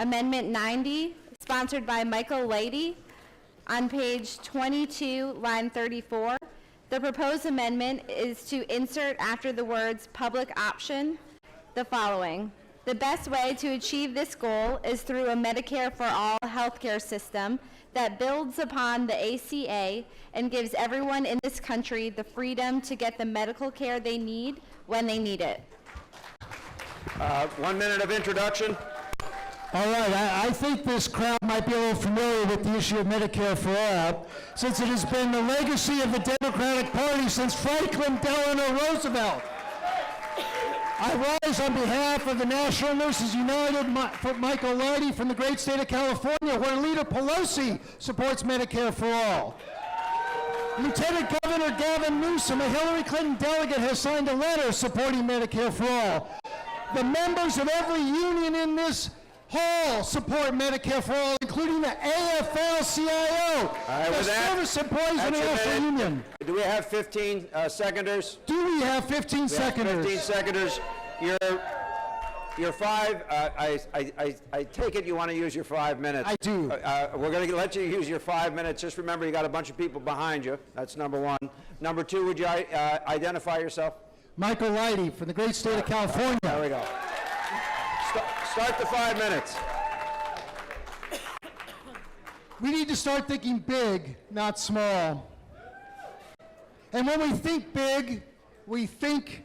Amendment 90, sponsored by Michael Leidy, on page 22, line 34. The proposed amendment is to insert after the words public option the following. The best way to achieve this goal is through a Medicare for all healthcare system that builds upon the ACA and gives everyone in this country the freedom to get the medical care they need when they need it. 1 minute of introduction. All right, I think this crowd might be a little familiar with the issue of Medicare for All, since it has been the legacy of the Democratic Party since Franklin Delano Roosevelt. I rise on behalf of the National Nurses United, Michael Leidy from the great state of California, where Leader Pelosi supports Medicare for All. Lieutenant Governor Gavin Newsom, a Hillary Clinton delegate, has signed a letter supporting Medicare for All. The members of every union in this hall support Medicare for All, including the AFL-CIO, the Service Employees International Union. Do we have 15 seconders? Do we have 15 seconders? 15 seconders. Your 5, I take it you want to use your 5 minutes. I do. We're going to let you use your 5 minutes. Just remember, you got a bunch of people behind you. That's number 1. Number 2, would you identify yourself? Michael Leidy from the great state of California. There we go. Start the 5 minutes. We need to start thinking big, not small. And when we think big, we think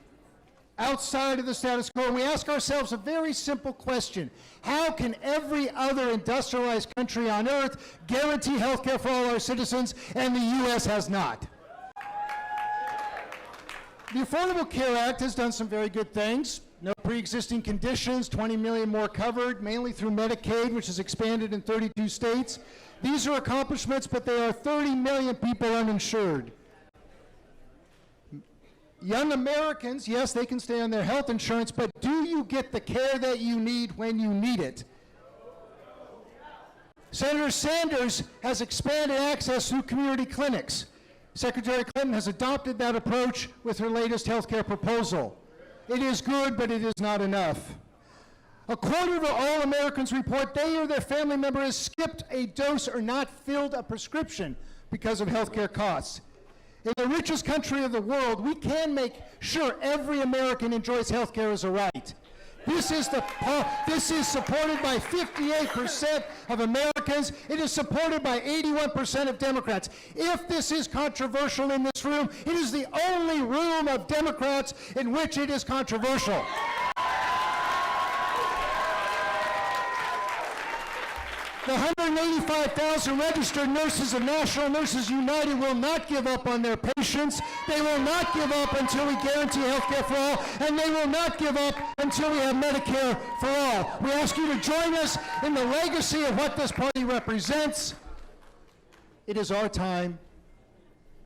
outside of the status quo, and we ask ourselves a very simple question. How can every other industrialized country on earth guarantee health care for all our citizens, and the U.S. has not? The Affordable Care Act has done some very good things. No pre-existing conditions, 20 million more covered, mainly through Medicaid, which has expanded in 32 states. These are accomplishments, but there are 30 million people uninsured. Young Americans, yes, they can stay on their health insurance, but do you get the care that you need when you need it? Senator Sanders has expanded access through community clinics. Secretary Clinton has adopted that approach with her latest health care proposal. It is good, but it is not enough. A quarter of all Americans report they or their family member has skipped a dose or not filled a prescription because of health care costs. In the richest country of the world, we can make sure every American enjoys health care as a right. This is supported by 58% of Americans. It is supported by 81% of Democrats. If this is controversial in this room, it is the only room of Democrats in which it is controversial. The 185,000 registered nurses of National Nurses United will not give up on their patients. They will not give up until we guarantee health care for all, and they will not give up until we have Medicare for all. We ask you to join us in the legacy of what this party represents. It is our time.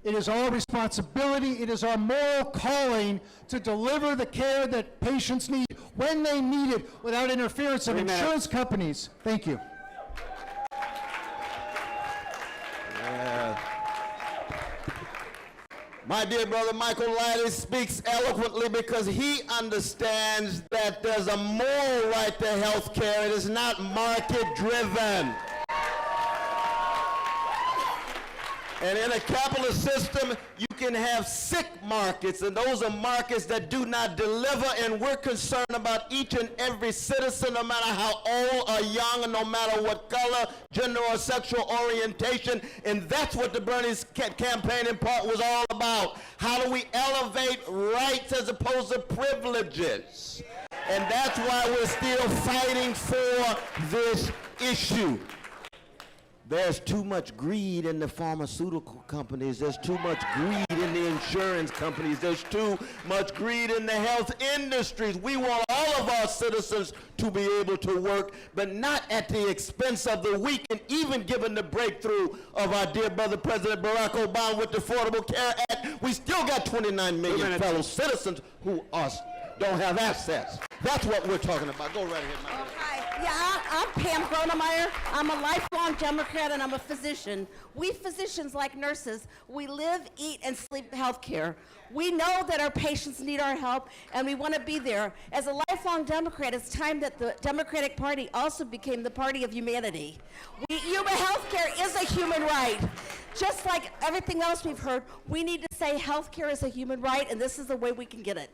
It is our responsibility. It is our moral calling to deliver the care that patients need when they need it without interference of insurance companies. Thank you. My dear brother Michael Leidy speaks eloquently because he understands that there's a moral right to health care. It is not market-driven. And in a capitalist system, you can have sick markets, and those are markets that do not deliver, and we're concerned about each and every citizen, no matter how old or young, and no matter what color, gender, or sexual orientation, and that's what the Bernie campaign in part was all about. How do we elevate rights as opposed to privileges? And that's why we're still fighting for this issue. There's too much greed in the pharmaceutical companies. There's too much greed in the insurance companies. There's too much greed in the health industries. We want all of our citizens to be able to work, but not at the expense of the weak. And even given the breakthrough of our dear brother President Barack Obama with the Affordable Care Act, we still got 29 million fellow citizens who don't have access. That's what we're talking about. Go right ahead, Mike. Hi. Yeah, I'm Pam Gronemeyer. I'm a lifelong Democrat and I'm a physician. We physicians, like nurses, we live, eat, and sleep healthcare. We know that our patients need our help and we want to be there. As a lifelong Democrat, it's time that the Democratic Party also became the party of humanity. Human healthcare is a human right. Just like everything else we've heard, we need to say healthcare is a human right, and this is the way we can get it.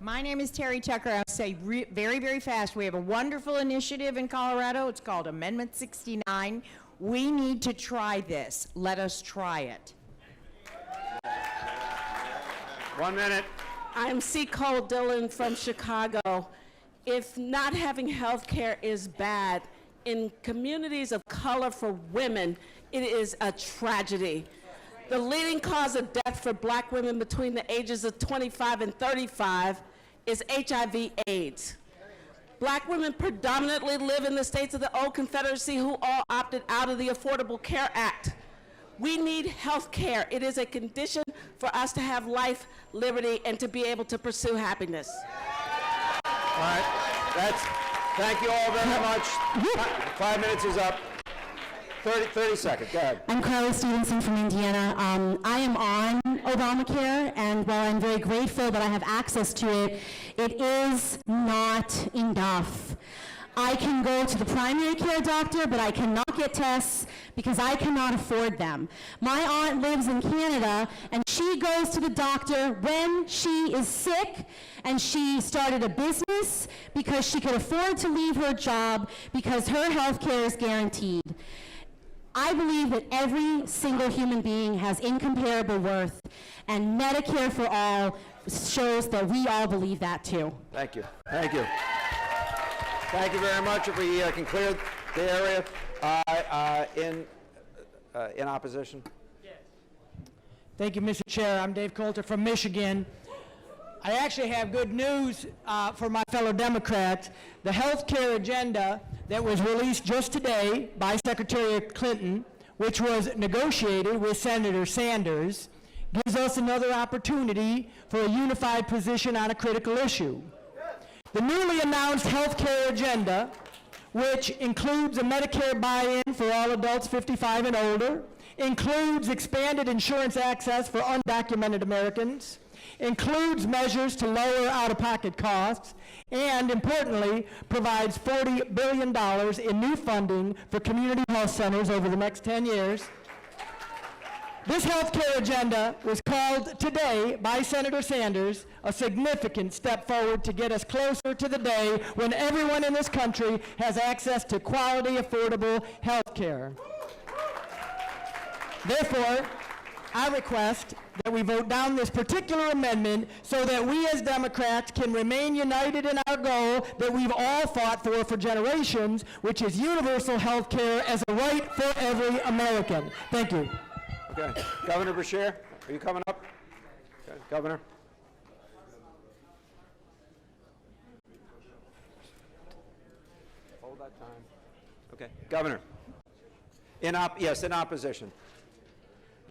My name is Terry Tucker. I'll say very, very fast. We have a wonderful initiative in Colorado. It's called Amendment 69. We need to try this. Let us try it. 1 minute. I'm C. Cole Dillon from Chicago. If not having health care is bad, in communities of color for women, it is a tragedy. The leading cause of death for black women between the ages of 25 and 35 is HIV/AIDS. Black women predominantly live in the states of the old Confederacy who all opted out of the Affordable Care Act. We need health care. It is a condition for us to have life, liberty, and to be able to pursue happiness. All right, thank you all very much. 5 minutes is up. 30 seconds, go ahead. I'm Carly Stevenson from Indiana. I am on Obamacare, and while I'm very grateful that I have access to it, it is not enough. I can go to the primary care doctor, but I cannot get tests because I cannot afford them. My aunt lives in Canada, and she goes to the doctor when she is sick, and she started a business because she could afford to leave her job because her health care is guaranteed. I believe that every single human being has incomparable worth, and Medicare for All shows that we all believe that too. Thank you. Thank you. Thank you very much. If we can clear the area in opposition. Thank you, Mr. Chair. I'm Dave Coulter from Michigan. I actually have good news for my fellow Democrats. The health care agenda that was released just today by Secretary Clinton, which was negotiated with Senator Sanders, gives us another opportunity for a unified position on a critical issue. The newly announced health care agenda, which includes a Medicare buy-in for all adults 55 and older, includes expanded insurance access for undocumented Americans, includes measures to lower out-of-pocket costs, and importantly, provides $40 billion in new funding for community health centers over the next 10 years. This health care agenda was called today by Senator Sanders a significant step forward to get us closer to the day when everyone in this country has access to quality, affordable health care. Therefore, I request that we vote down this particular amendment so that we as Democrats can remain united in our goal that we've all fought for generations, which is universal health care as a right for every American. Thank you. Okay. Governor Beshear, are you coming up? Okay. Governor. Hold that time. Okay. Governor. Yes, in opposition.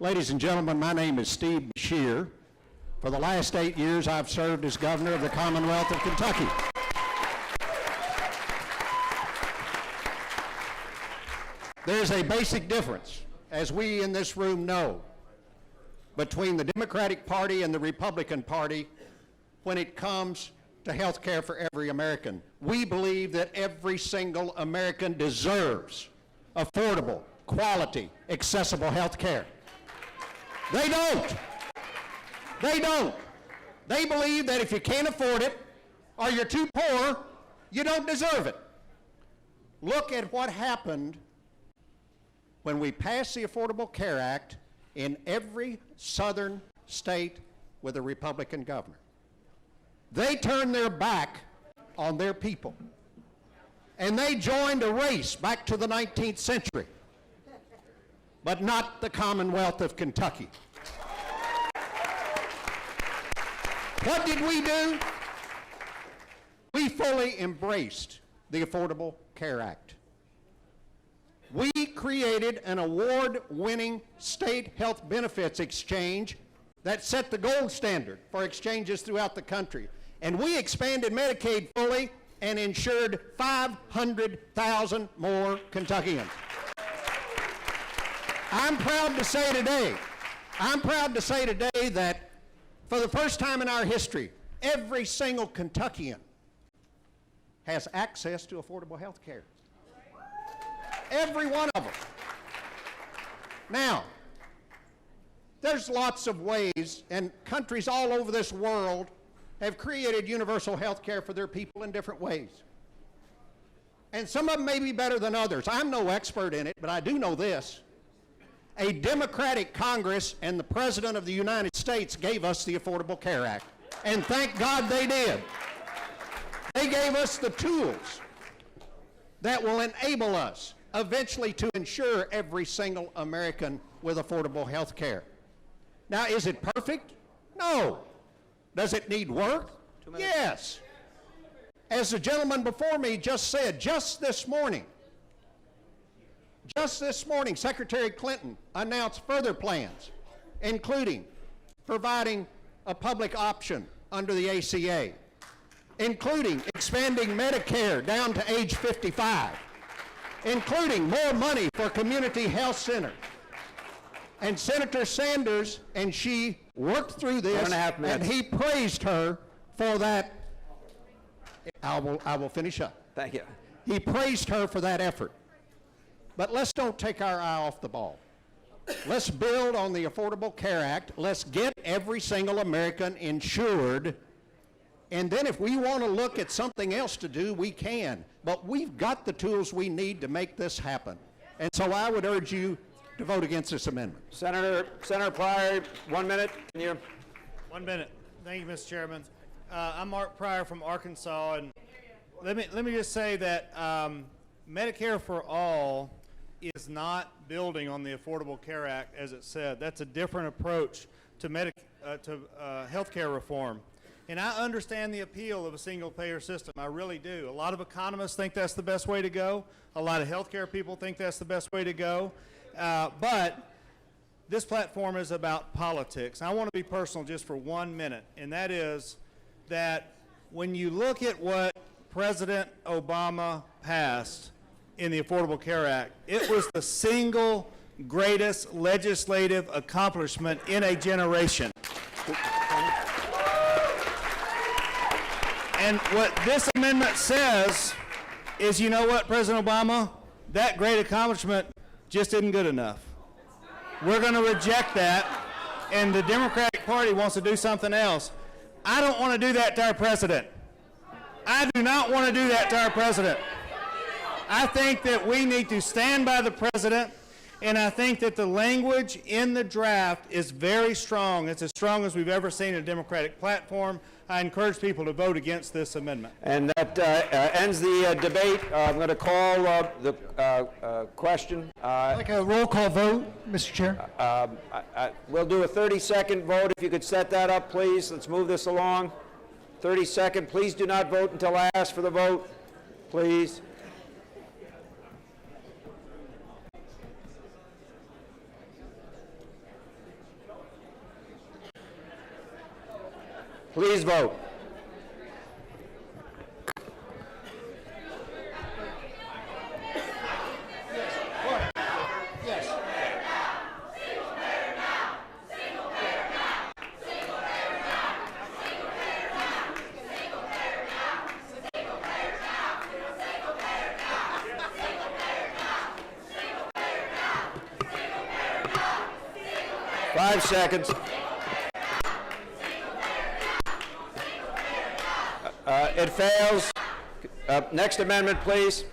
Ladies and gentlemen, my name is Steve Beshear. For the last 8 years, I've served as governor of the Commonwealth of Kentucky. There's a basic difference, as we in this room know, between the Democratic Party and the Republican Party when it comes to health care for every American. We believe that every single American deserves affordable, quality, accessible health care. They don't. They don't. They believe that if you can't afford it or you're too poor, you don't deserve it. Look at what happened when we passed the Affordable Care Act in every southern state with a Republican governor. They turned their back on their people, and they joined a race back to the 19th century, but not the Commonwealth of Kentucky. What did we do? We fully embraced the Affordable Care Act. We created an award-winning state health benefits exchange that set the gold standard for exchanges throughout the country. And we expanded Medicaid fully and insured 500,000 more Kentuckians. I'm proud to say today that for the first time in our history, every single Kentuckian has access to affordable health care. Every one of them. Now, there's lots of ways, and countries all over this world have created universal health care for their people in different ways. And some of them may be better than others. I'm no expert in it, but I do know this. A Democratic Congress and the President of the United States gave us the Affordable Care Act. And thank God they did. They gave us the tools that will enable us eventually to ensure every single American with affordable health care. Now, is it perfect? No. Does it need work? Yes. As the gentleman before me just said, just this morning, Secretary Clinton announced further plans, including providing a public option under the ACA, including expanding Medicare down to age 55, including more money for community health centers. And Senator Sanders and she worked through this, 1.5 minutes. and he praised her for that. I will finish up. Thank you. He praised her for that effort. But let's don't take our eye off the ball. Let's build on the Affordable Care Act. Let's get every single American insured. And then if we want to look at something else to do, we can. But we've got the tools we need to make this happen. And so I would urge you to vote against this amendment. Senator Pryor, 1 minute. Can you? 1 minute. Thank you, Mr. Chairman. I'm Mark Pryor from Arkansas, and let me just say that Medicare for All is not building on the Affordable Care Act, as it said. That's a different approach to health care reform. And I understand the appeal of a single-payer system. I really do. A lot of economists think that's the best way to go. A lot of healthcare people think that's the best way to go. But this platform is about politics. I want to be personal just for 1 minute, and that is that when you look at what President Obama passed in the Affordable Care Act, it was the single greatest legislative accomplishment in a generation. And what this amendment says is, you know what, President Obama? That great accomplishment just isn't good enough. We're going to reject that, and the Democratic Party wants to do something else. I don't want to do that to our president. I do not want to do that to our president. I think that we need to stand by the president, and I think that the language in the draft is very strong. It's as strong as we've ever seen in a Democratic platform. I encourage people to vote against this amendment. And that ends the debate. I'm going to call the question. I'd like a roll call vote, Mr. Chair. We'll do a 30-second vote. If you could set that up, please. Let's move this along. 30-second. Please do not vote until I ask for the vote. Please. Please vote. Yes. 5 seconds. It fails. Next amendment, please.